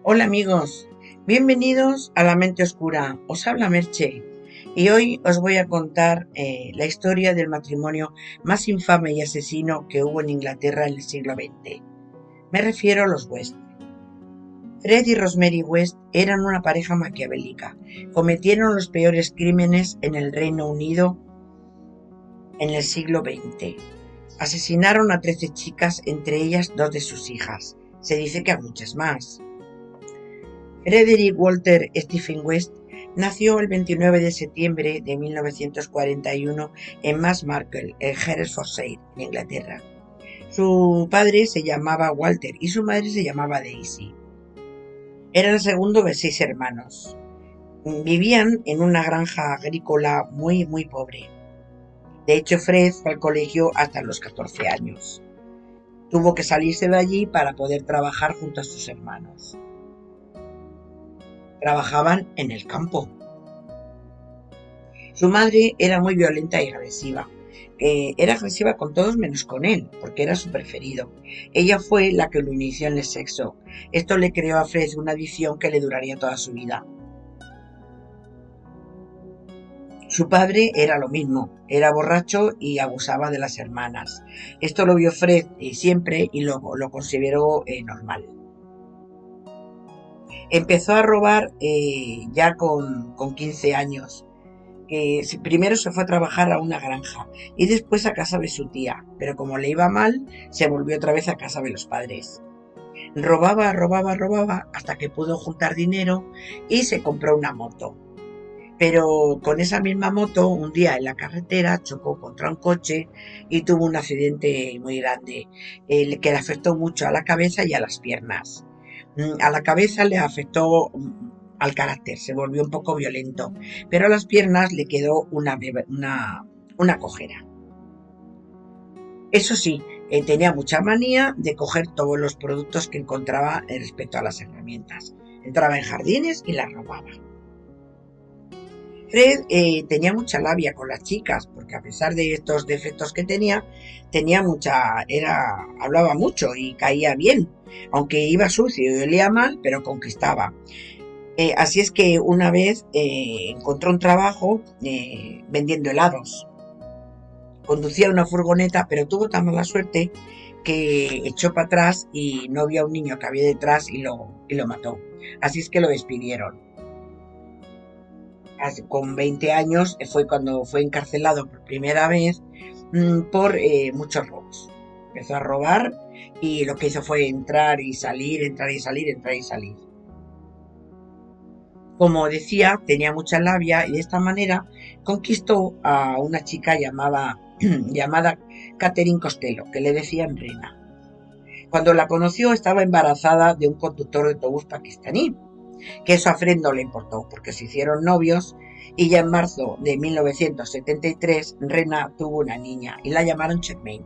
Hola amigos, bienvenidos a La Mente Oscura. Os habla Merche y hoy os voy a contar la historia del matrimonio más infame y asesino que hubo en Inglaterra en el siglo XX. Me refiero a los West. Fred y Rosemary West eran una pareja maquiavélica. Cometieron los peores crímenes en el Reino Unido en el siglo XX. Asesinaron a 13 chicas, entre ellas 2 de sus hijas. Se dice que a muchas más. Frederick Walter Stephen West nació el 29 de septiembre de 1941 en Marcle, en Herefordshire, en Inglaterra. Su padre se llamaba Walter y su madre se llamaba Daisy. Era el segundo de 6 hermanos. Vivían en una granja agrícola muy pobre. De hecho, Fred fue al colegio hasta los 14 años. Tuvo que salirse de allí para poder trabajar junto a sus hermanos. Trabajaban en el campo. Su madre era muy violenta y agresiva. Era agresiva con todos menos con él, porque era su preferido. Ella fue la que lo inició en el sexo. Esto le creó a Fred una adicción que le duraría toda su vida. Su padre era lo mismo, era borracho y abusaba de las hermanas. Esto lo vio Fred siempre y lo consideró normal. Empezó a robar ya con 15 años. Primero se fue a trabajar a una granja y después a casa de su tía, pero como le iba mal, se volvió otra vez a casa de los padres. Robaba hasta que pudo juntar dinero y se compró una moto. Pero con esa misma moto, un día en la carretera chocó contra un coche y tuvo un accidente muy grande que le afectó mucho a la cabeza y a las piernas. A la cabeza le afectó al carácter, se volvió un poco violento, pero a las piernas le quedó una cojera. Eso sí, tenía mucha manía de coger todos los productos que encontraba respecto a las herramientas. Entraba en jardines y las robaba. Fred tenía mucha labia con las chicas, porque a pesar de estos defectos que tenía hablaba mucho y caía bien, aunque iba sucio y olía mal, pero conquistaba. Así es que una vez encontró un trabajo vendiendo helados. Conducía una furgoneta, pero tuvo tan mala suerte que echó para atrás y no vio a un niño que había detrás y lo mató. Así es que lo despidieron. Con 20 años fue cuando fue encarcelado por primera vez por muchos robos. Empezó a robar y lo que hizo fue entrar y salir, entrar y salir, entrar y salir. Como decía, tenía mucha labia y de esta manera conquistó a una chica llamada Catherine Costello, que le decían Rena. Cuando la conoció estaba embarazada de un conductor de autobús pakistaní, que eso a Fred no le importó, porque se hicieron novios y ya en marzo de 1973 Rena tuvo una niña y la llamaron Charmaine.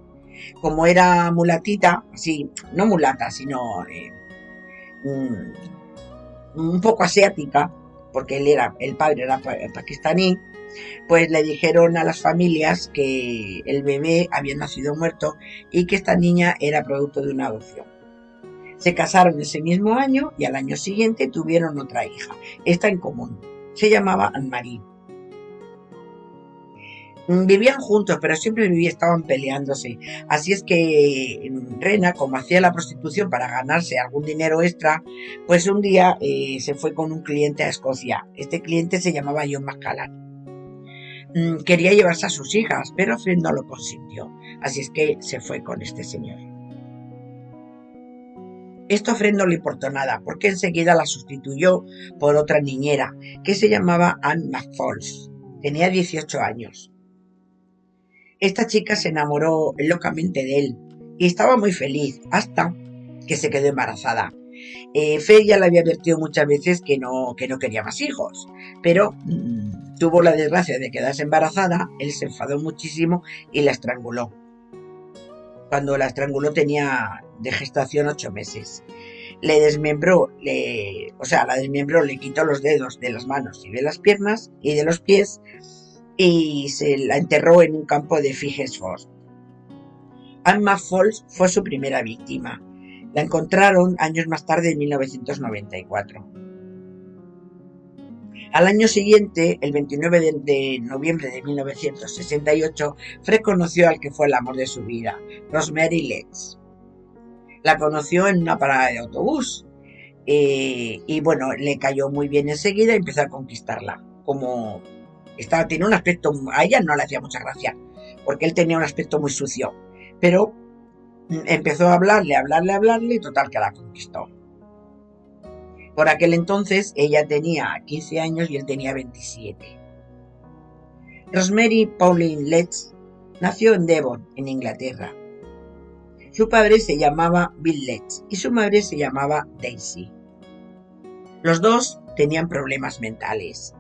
Como era mulatita, así, no mulata, sino un poco asiática, porque el padre era pakistaní, pues le dijeron a las familias que el bebé había nacido muerto y que esta niña era producto de una adopción. Se casaron ese mismo año y al año siguiente tuvieron otra hija, esta en común. Se llamaba Anne-Marie. Vivían juntos, pero siempre estaban peleándose. Así es que Rena, como hacía la prostitución para ganarse algún dinero extra, pues un día se fue con un cliente a Escocia. Este cliente se llamaba John McCallan. Quería llevarse a sus hijas, pero Fred no lo consintió. Así es que se fue con este señor. Esto a Fred no le importó nada, porque enseguida la sustituyó por otra niñera, que se llamaba Anne McFalls. Tenía 18 años. Esta chica se enamoró locamente de él y estaba muy feliz hasta que se quedó embarazada. Fred ya le había advertido muchas veces que no quería más hijos, pero tuvo la desgracia de quedarse embarazada. Él se enfadó muchísimo y la estranguló. Cuando la estranguló tenía de gestación 8 meses. La desmembró, le quitó los dedos de las manos y de las piernas y de los pies y se la enterró en un campo de Figesford. Anne McFalls fue su primera víctima. La encontraron años más tarde, en 1994. Al año siguiente, el 29 de noviembre de 1968, Fred conoció al que fue el amor de su vida, Rosemary Letts. La conoció en una parada de autobús y bueno, le cayó muy bien enseguida y empezó a conquistarla. Como tenía un aspecto, a ella no le hacía mucha gracia, porque él tenía un aspecto muy sucio, pero empezó a hablarle y total que la conquistó. Por aquel entonces ella tenía 15 años y él tenía 27. Rosemary Pauline Letts nació en Devon, en Inglaterra. Su padre se llamaba Bill Letts y su madre se llamaba Daisy. Los dos tenían problemas mentales.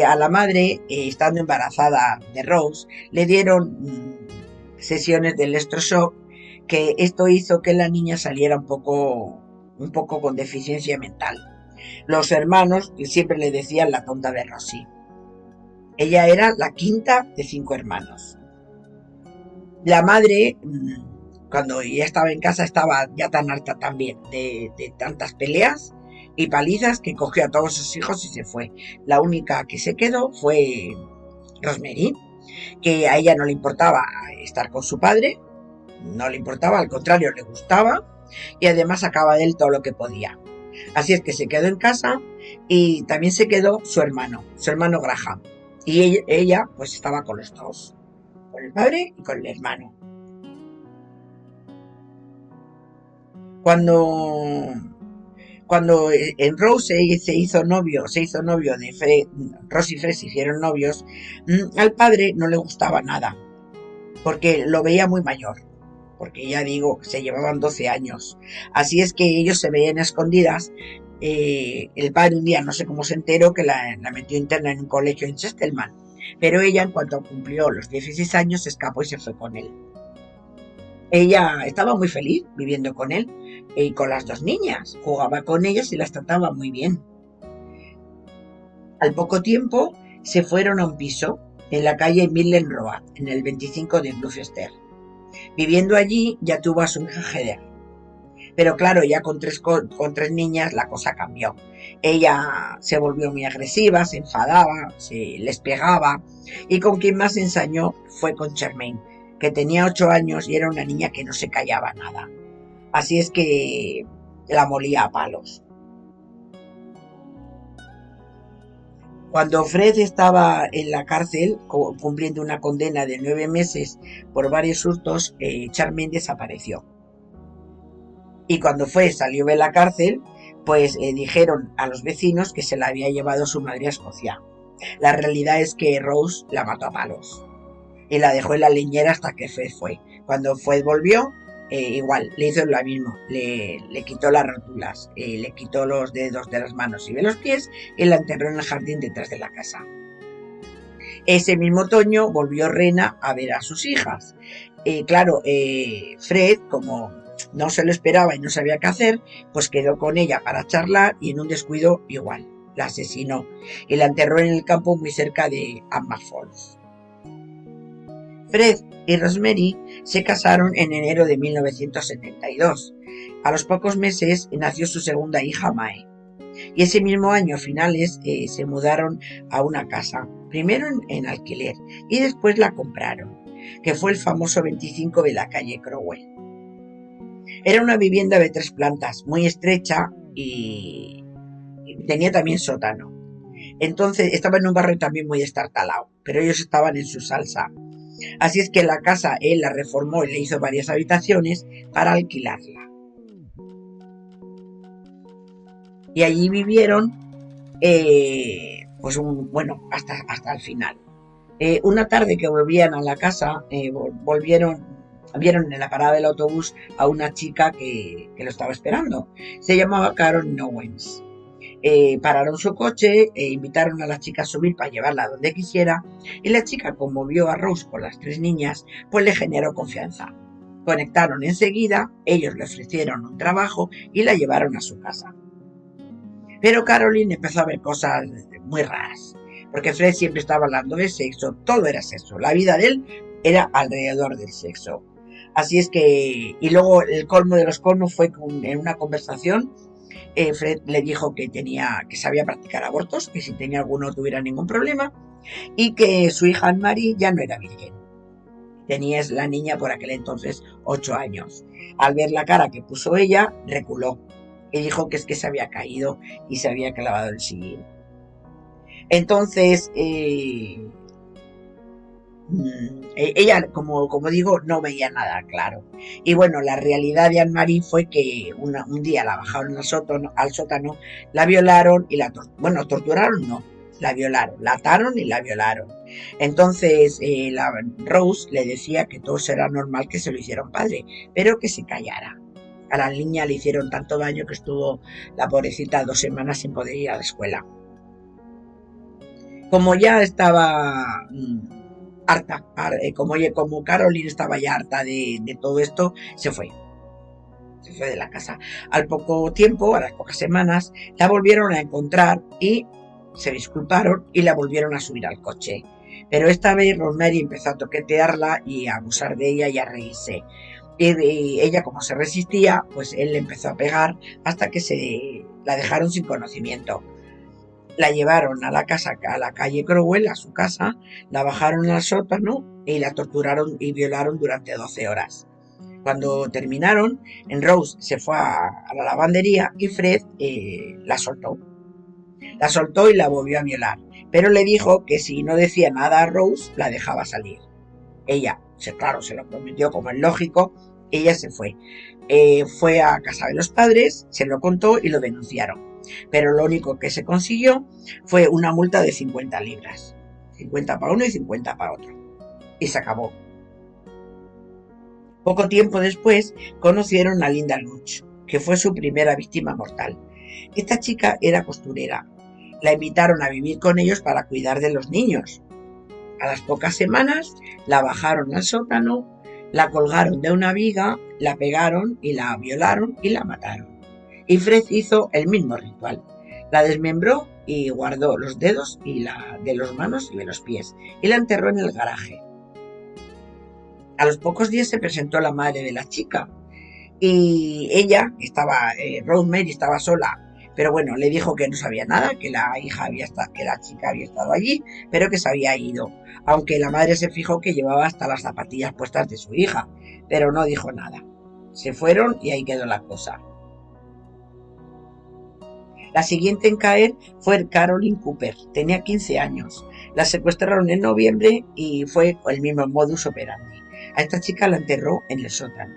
A la madre, estando embarazada de Rose, le dieron sesiones de electroshock, que esto hizo que la niña saliera un poco con deficiencia mental. Los hermanos siempre le decían la tonta de Rosie. Ella era la quinta de 5 hermanos. La madre, cuando ya estaba en casa, estaba ya tan harta también de tantas peleas y palizas, que cogió a todos sus hijos y se fue. La única que se quedó fue Rosemary, que a ella no le importaba estar con su padre, no le importaba, al contrario, le gustaba, y además sacaba de él todo lo que podía. Así es que se quedó en casa y también se quedó su hermano Graham. Y ella pues estaba con los dos, con el padre y con el hermano. Cuando en Rose se hizo novio de Fred, Rose y Fred se hicieron novios, al padre no le gustaba nada, porque lo veía muy mayor, porque ya digo, se llevaban 12 años. Así es que ellos se veían a escondidas. El padre un día, no sé cómo se enteró, que la metió interna en un colegio en Chestelman, pero ella, en cuanto cumplió los 16 años, se escapó y se fue con él. Ella estaba muy feliz viviendo con él y con las dos niñas, jugaba con ellas y las trataba muy bien. Al poco tiempo se fueron a un piso en la calle Millen Road, en el 25 de Gloucester. Viviendo allí ya tuvo a su hija Heather. Pero claro, ya con tres niñas la cosa cambió. Ella se volvió muy agresiva, se enfadaba, les pegaba, y con quien más ensañó fue con Charmaine, que tenía 8 años y era una niña que no se callaba nada. Así es que la molía a palos. Cuando Fred estaba en la cárcel cumpliendo una condena de 9 meses por varios hurtos, Charmaine desapareció. Y cuando salió de la cárcel, pues dijeron a los vecinos que se la había llevado su madre a Escocia. La realidad es que Rose la mató a palos y la dejó en la leñera hasta que Fred fue. Cuando Fred volvió, igual, le hizo lo mismo, le quitó las rótulas, le quitó los dedos de las manos y de los pies y la enterró en el jardín detrás de la casa. Ese mismo otoño volvió Rena a ver a sus hijas. Claro, Fred, como no se lo esperaba y no sabía qué hacer, pues quedó con ella para charlar y en un descuido igual, la asesinó y la enterró en el campo muy cerca de Amber Falls. Fred y Rosemary se casaron en enero de 1972. A los pocos meses nació su segunda hija, Mae. Y ese mismo año, a finales, se mudaron a una casa, primero en alquiler y después la compraron, que fue el famoso 25 de la calle Crowell. Era una vivienda de 3 plantas, muy estrecha y tenía también sótano. Entonces estaba en un barrio también muy estartalado, pero ellos estaban en su salsa. Así es que la casa él la reformó y le hizo varias habitaciones para alquilarla. Y allí vivieron, hasta el final. Una tarde que volvían a la casa, vieron en la parada del autobús a una chica que lo estaba esperando. Se llamaba Carol Owens. Pararon su coche e invitaron a la chica a subir para llevarla donde quisiera, y la chica, como vio a Rose con las 3 niñas, pues le generó confianza. Conectaron enseguida, ellos le ofrecieron un trabajo y la llevaron a su casa. Pero Caroline empezó a ver cosas muy raras, porque Fred siempre estaba hablando de sexo, todo era sexo, la vida de él era alrededor del sexo. Así es que, y luego el colmo de los colmos fue que en una conversación Fred le dijo que sabía practicar abortos, que si tenía alguno no tuviera ningún problema, y que su hija Anne-Marie ya no era virgen. Tenía la niña por aquel entonces 8 años. Al ver la cara que puso ella, reculó y dijo que es que se había caído y se había clavado el sillín. Entonces, ella, como digo, no veía nada claro. Y bueno, la realidad de Anne-Marie fue que un día la bajaron al sótano, la violaron y torturaron no, la violaron, la ataron y la violaron. Entonces, la Rose le decía que todo era normal, que se lo hiciera un padre, pero que se callara. A la niña le hicieron tanto daño que estuvo la pobrecita 2 semanas sin poder ir a la escuela. Como ya estaba harta, como Caroline estaba ya harta de todo esto, se fue de la casa. Al poco tiempo, a las pocas semanas, la volvieron a encontrar y se disculparon y la volvieron a subir al coche. Pero esta vez Rosemary empezó a toquetearla y a abusar de ella y a reírse. Y ella, como se resistía, pues él le empezó a pegar hasta que la dejaron sin conocimiento. La llevaron a la calle Crowell, a su casa, la bajaron al sótano y la torturaron y violaron durante 12 horas. Cuando terminaron, Rose se fue a la lavandería y Fred la soltó. La soltó y la volvió a violar, pero le dijo que si no decía nada a Rose, la dejaba salir. Ella, claro, se lo prometió como es lógico, ella se fue. Fue a casa de los padres, se lo contó y lo denunciaron. Pero lo único que se consiguió fue una multa de 50 libras. 50 para uno y 50 para otro. Y se acabó. Poco tiempo después conocieron a Linda Luch, que fue su primera víctima mortal. Esta chica era costurera. La invitaron a vivir con ellos para cuidar de los niños. A las pocas semanas la bajaron al sótano, la colgaron de una viga, la pegaron y la violaron y la mataron. Y Fred hizo el mismo ritual. La desmembró y guardó los dedos de las manos y de los pies y la enterró en el garaje. A los pocos días se presentó la madre de la chica y ella Rosemary estaba sola, pero bueno, le dijo que no sabía nada, que la chica había estado allí, pero que se había ido, aunque la madre se fijó que llevaba hasta las zapatillas puestas de su hija, pero no dijo nada. Se fueron y ahí quedó la cosa. La siguiente en caer fue Caroline Cooper, tenía 15 años. La secuestraron en noviembre y fue el mismo modus operandi. A esta chica la enterró en el sótano.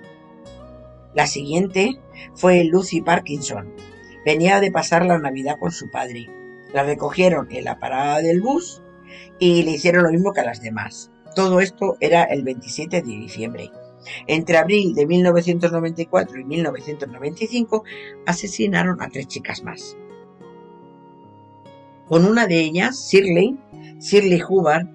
La siguiente fue Lucy Parkinson. Venía de pasar la Navidad con su padre. La recogieron en la parada del bus y le hicieron lo mismo que a las demás. Todo esto era el 27 de diciembre. Entre abril de 1994 y 1995 asesinaron a 3 chicas más. Con una de ellas, Shirley Hubbard,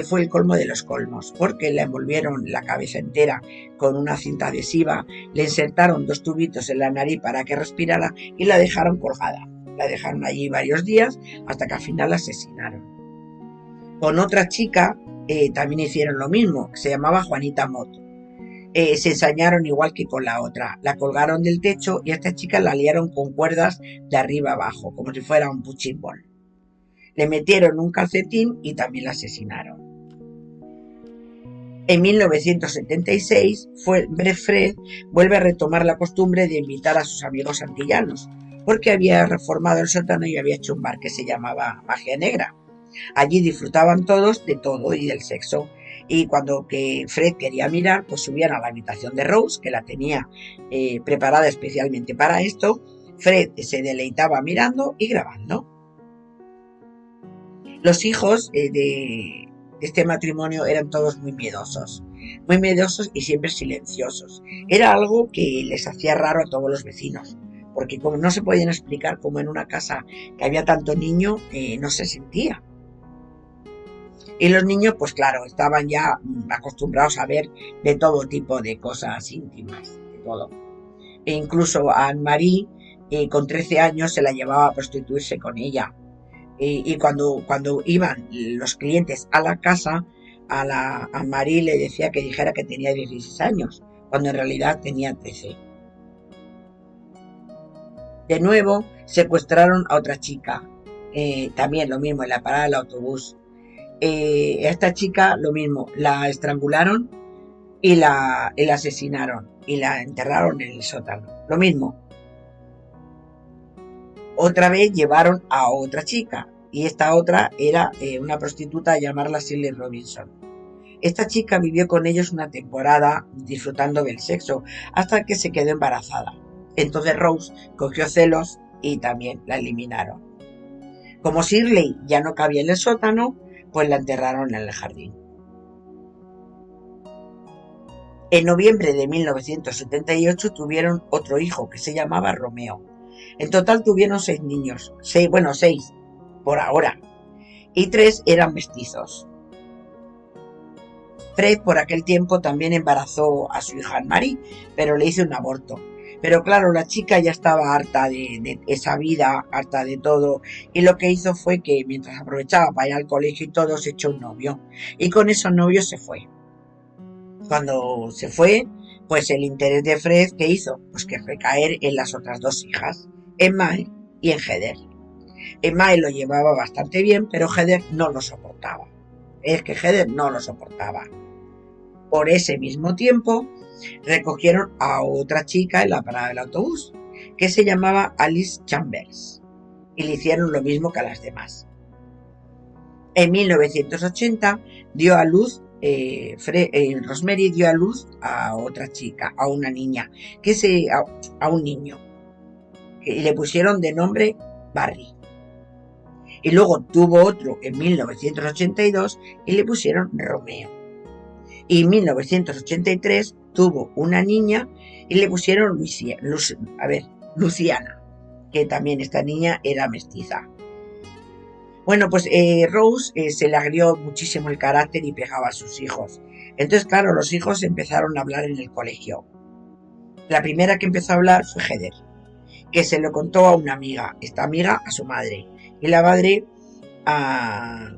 fue el colmo de los colmos, porque le envolvieron la cabeza entera con una cinta adhesiva, le insertaron 2 tubitos en la nariz para que respirara y la dejaron colgada. La dejaron allí varios días hasta que al final la asesinaron. Con otra chica también hicieron lo mismo, que se llamaba Juanita Mott. Se ensañaron igual que con la otra. La colgaron del techo y a esta chica la liaron con cuerdas de arriba abajo, como si fuera un punching ball. Le metieron un calcetín y también la asesinaron. En 1976, Fred vuelve a retomar la costumbre de invitar a sus amigos antillanos, porque había reformado el sótano y había hecho un bar que se llamaba Magia Negra. Allí disfrutaban todos de todo y del sexo. Y cuando que Fred quería mirar, pues subían a la habitación de Rose, que la tenía preparada especialmente para esto. Fred se deleitaba mirando y grabando. Los hijos de este matrimonio eran todos muy miedosos y siempre silenciosos. Era algo que les hacía raro a todos los vecinos, porque como no se podían explicar cómo en una casa que había tanto niño no se sentía. Y los niños, pues claro, estaban ya acostumbrados a ver de todo tipo de cosas íntimas, de todo. E incluso a Anne-Marie, con 13 años, se la llevaba a prostituirse con ella. Y cuando iban los clientes a la casa, a Anne-Marie le decía que dijera que tenía 16 años, cuando en realidad tenía 13. De nuevo, secuestraron a otra chica, también lo mismo, en la parada del autobús. A esta chica lo mismo, la estrangularon y la asesinaron y la enterraron en el sótano. Lo mismo. Otra vez llevaron a otra chica y esta otra era una prostituta a llamarla Shirley Robinson. Esta chica vivió con ellos una temporada disfrutando del sexo hasta que se quedó embarazada. Entonces Rose cogió celos y también la eliminaron. Como Shirley ya no cabía en el sótano, pues la enterraron en el jardín. En noviembre de 1978 tuvieron otro hijo que se llamaba Romeo. En total tuvieron 6 niños, 6 por ahora, y 3 eran mestizos. Fred por aquel tiempo también embarazó a su hija Anne-Marie, pero le hizo un aborto. Pero claro, la chica ya estaba harta de esa vida, harta de todo, y lo que hizo fue que mientras aprovechaba para ir al colegio y todo, se echó un novio, y con esos novios se fue. Cuando se fue, pues el interés de Fred, ¿qué hizo? Pues que recaer en las otras 2 hijas, en Mae y en Heather. Mae lo llevaba bastante bien, pero Heather no lo soportaba. Es que Heather no lo soportaba. Por ese mismo tiempo, recogieron a otra chica en la parada del autobús, que se llamaba Alice Chambers, y le hicieron lo mismo que a las demás. En 1980 dio a luz Rosemary dio a luz a otra chica, a una niña, a un niño, y le pusieron de nombre Barry. Y luego tuvo otro en 1982 y le pusieron Romeo. Y en 1983 tuvo una niña y le pusieron Luciana, que también esta niña era mestiza. Bueno, pues Rose se le agrió muchísimo el carácter y pegaba a sus hijos. Entonces, claro, los hijos empezaron a hablar en el colegio. La primera que empezó a hablar fue Heather, que se lo contó a una amiga, esta amiga a su madre, y la madre a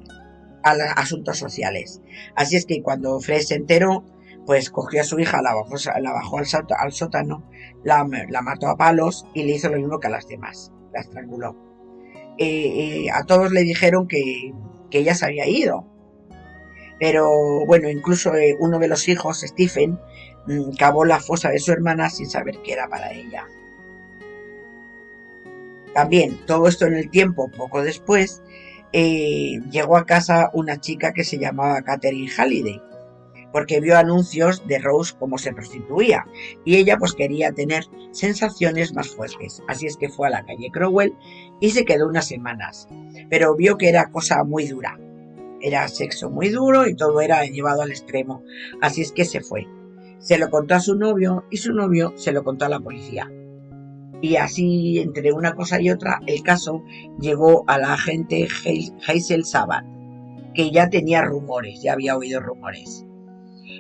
asuntos sociales. Así es que cuando Fred se enteró, pues cogió a su hija, la bajó al sótano, la mató a palos y le hizo lo mismo que a las demás, la estranguló. A todos le dijeron que ella se había ido, pero bueno, incluso uno de los hijos, Stephen, cavó la fosa de su hermana sin saber qué era para ella. También, todo esto en el tiempo, poco después, llegó a casa una chica que se llamaba Catherine Halliday, porque vio anuncios de Rose como se prostituía, y ella pues quería tener sensaciones más fuertes, así es que fue a la calle Crowell y se quedó unas semanas, pero vio que era cosa muy dura, era sexo muy duro y todo era llevado al extremo, así es que se fue. Se lo contó a su novio y su novio se lo contó a la policía. Y así, entre una cosa y otra, el caso llegó a la agente Hazel Sabat, que ya tenía rumores, ya había oído rumores.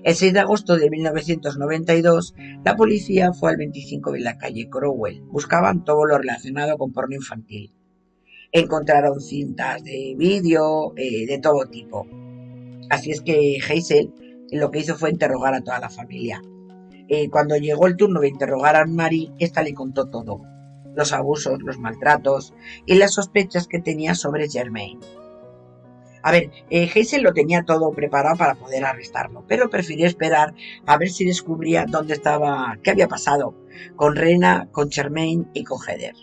El 6 de agosto de 1992, la policía fue al 25 de la calle Crowell. Buscaban todo lo relacionado con porno infantil. Encontraron cintas de vídeo, de todo tipo. Así es que Hazel lo que hizo fue interrogar a toda la familia. Cuando llegó el turno de interrogar a Anne-Marie, esta le contó todo: los abusos, los maltratos y las sospechas que tenía sobre Germaine. A ver, Hazel lo tenía todo preparado para poder arrestarlo, pero prefirió esperar a ver si descubría dónde estaba, qué había pasado con Rena, con Germaine y con Heather.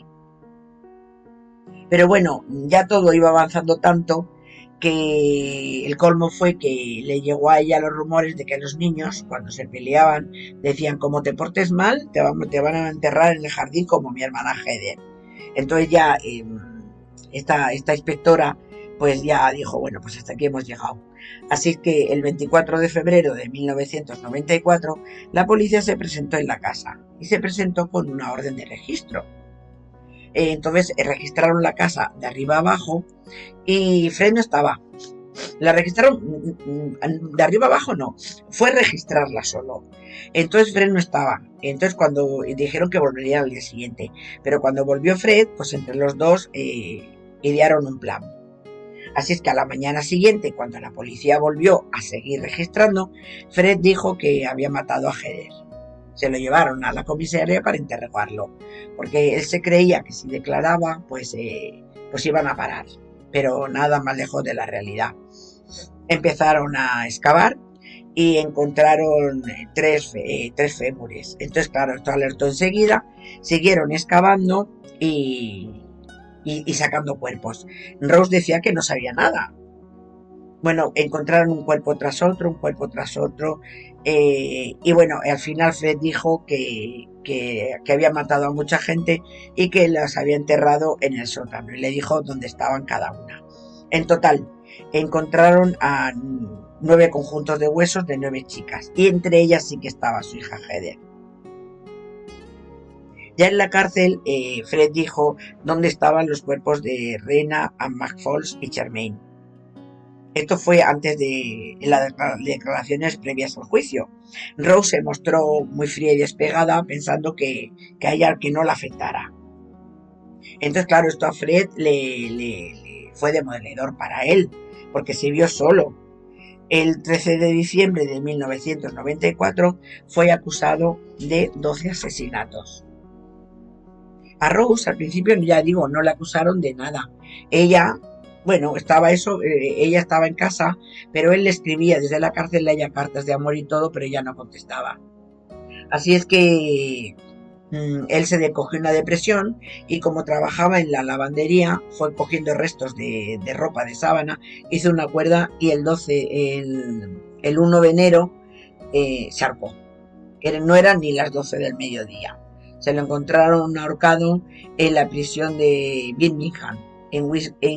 Pero bueno, ya todo iba avanzando tanto que el colmo fue que le llegó a ella los rumores de que los niños, cuando se peleaban, decían: como te portes mal, te van a enterrar en el jardín como mi hermana Heather. Entonces ya esta inspectora pues ya dijo: bueno, pues hasta aquí hemos llegado. Así que el 24 de febrero de 1994 la policía se presentó en la casa y se presentó con una orden de registro. Entonces registraron la casa de arriba a abajo y Fred no estaba. La registraron de arriba abajo, no, fue registrarla solo. Entonces Fred no estaba. Entonces cuando dijeron que volverían al día siguiente, pero cuando volvió Fred, pues entre los dos idearon un plan. Así es que a la mañana siguiente, cuando la policía volvió a seguir registrando, Fred dijo que había matado a Heather. Se lo llevaron a la comisaría para interrogarlo, porque él se creía que si declaraba, pues iban a parar, pero nada más lejos de la realidad. Empezaron a excavar y encontraron tres fémures. Entonces, claro, esto alertó enseguida, siguieron excavando y sacando cuerpos. Rose decía que no sabía nada. Bueno, encontraron un cuerpo tras otro, un cuerpo tras otro, y bueno, al final Fred dijo que había matado a mucha gente y que las había enterrado en el sótano, y le dijo dónde estaban cada una. En total, encontraron a 9 conjuntos de huesos de 9 chicas, y entre ellas sí que estaba su hija Heather. Ya en la cárcel, Fred dijo dónde estaban los cuerpos de Rena, Ann McFalls y Charmaine. Esto fue antes de las declaraciones previas al juicio. Rose se mostró muy fría y despegada, pensando que a ella que no la afectara. Entonces, claro, esto a Fred le fue demoledor para él, porque se vio solo. El 13 de diciembre de 1994 fue acusado de 12 asesinatos. A Rose al principio, ya digo, no la acusaron de nada. Ella, bueno, ella estaba en casa, pero él le escribía desde la cárcel, leía cartas de amor y todo, pero ella no contestaba. Así es que él se cogió una depresión, y como trabajaba en la lavandería, fue cogiendo restos de ropa, de sábana, hizo una cuerda y el 1 de enero se ahorcó. No eran ni las 12 del mediodía. Se lo encontraron ahorcado en la prisión de Birmingham, en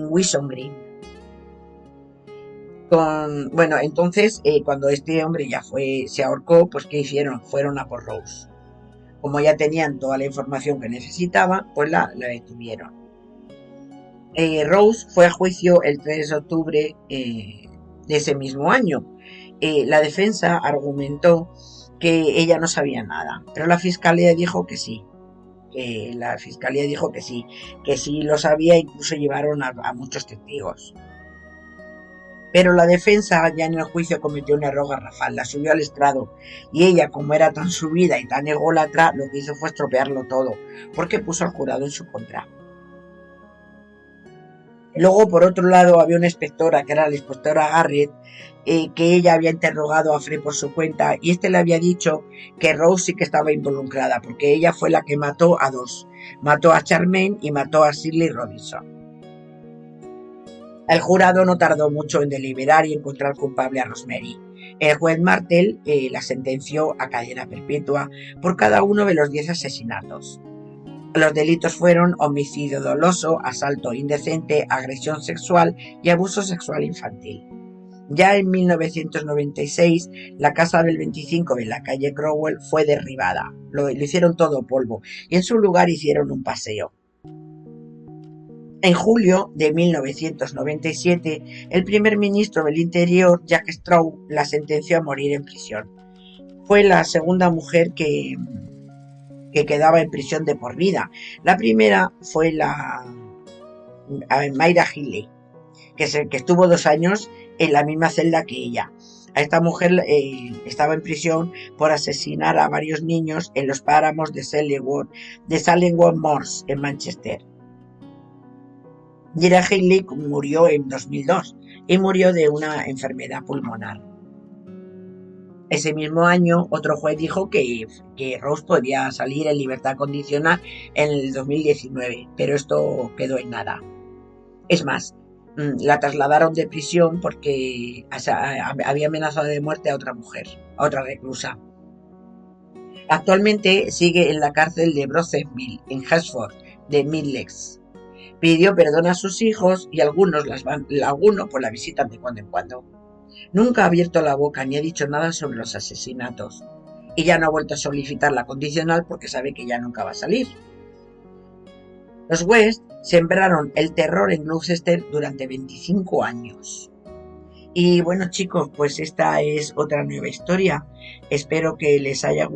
Wilson Green. Bueno, entonces, cuando este hombre ya se ahorcó, pues ¿qué hicieron? Fueron a por Rose. Como ya tenían toda la información que necesitaban, pues la detuvieron. Rose fue a juicio el 3 de octubre de ese mismo año. La defensa argumentó que ella no sabía nada, pero la fiscalía dijo que sí. Que sí lo sabía, incluso llevaron a muchos testigos. Pero la defensa ya en el juicio cometió un error garrafal, la subió al estrado, y ella, como era tan subida y tan ególatra, lo que hizo fue estropearlo todo, porque puso al jurado en su contra. Luego, por otro lado, había una inspectora, que era la inspectora Garrett, que ella había interrogado a Fred por su cuenta, y le había dicho que Rose sí que estaba involucrada, porque ella fue la que mató a 2. Mató a Charmaine y mató a Shirley Robinson. El jurado no tardó mucho en deliberar y encontrar culpable a Rosemary. El juez Martel la sentenció a cadena perpetua por cada uno de los 10 asesinatos. Los delitos fueron homicidio doloso, asalto indecente, agresión sexual y abuso sexual infantil. Ya en 1996, la casa del 25 de la calle Crowell fue derribada. Lo hicieron todo polvo, y en su lugar hicieron un paseo. En julio de 1997, el primer ministro del Interior, Jack Straw, la sentenció a morir en prisión. Fue la segunda mujer que quedaba en prisión de por vida. La primera fue la Myra Hindley, que estuvo 2 años en la misma celda que ella. A esta mujer estaba en prisión por asesinar a varios niños en los páramos de Salemwood Moors, en Manchester. Myra Hindley murió en 2002 y murió de una enfermedad pulmonar. Ese mismo año, otro juez dijo que Rose podía salir en libertad condicional en el 2019, pero esto quedó en nada. Es más, la trasladaron de prisión porque había amenazado de muerte a otra mujer, a otra reclusa. Actualmente sigue en la cárcel de Brockenville, en Hertford, de Midlands. Pidió perdón a sus hijos, y algunos pues la visitan de cuando en cuando. Nunca ha abierto la boca ni ha dicho nada sobre los asesinatos, y ya no ha vuelto a solicitar la condicional porque sabe que ya nunca va a salir. Los West sembraron el terror en Gloucester durante 25 años. Y bueno, chicos, pues esta es otra nueva historia. Espero que les haya gustado.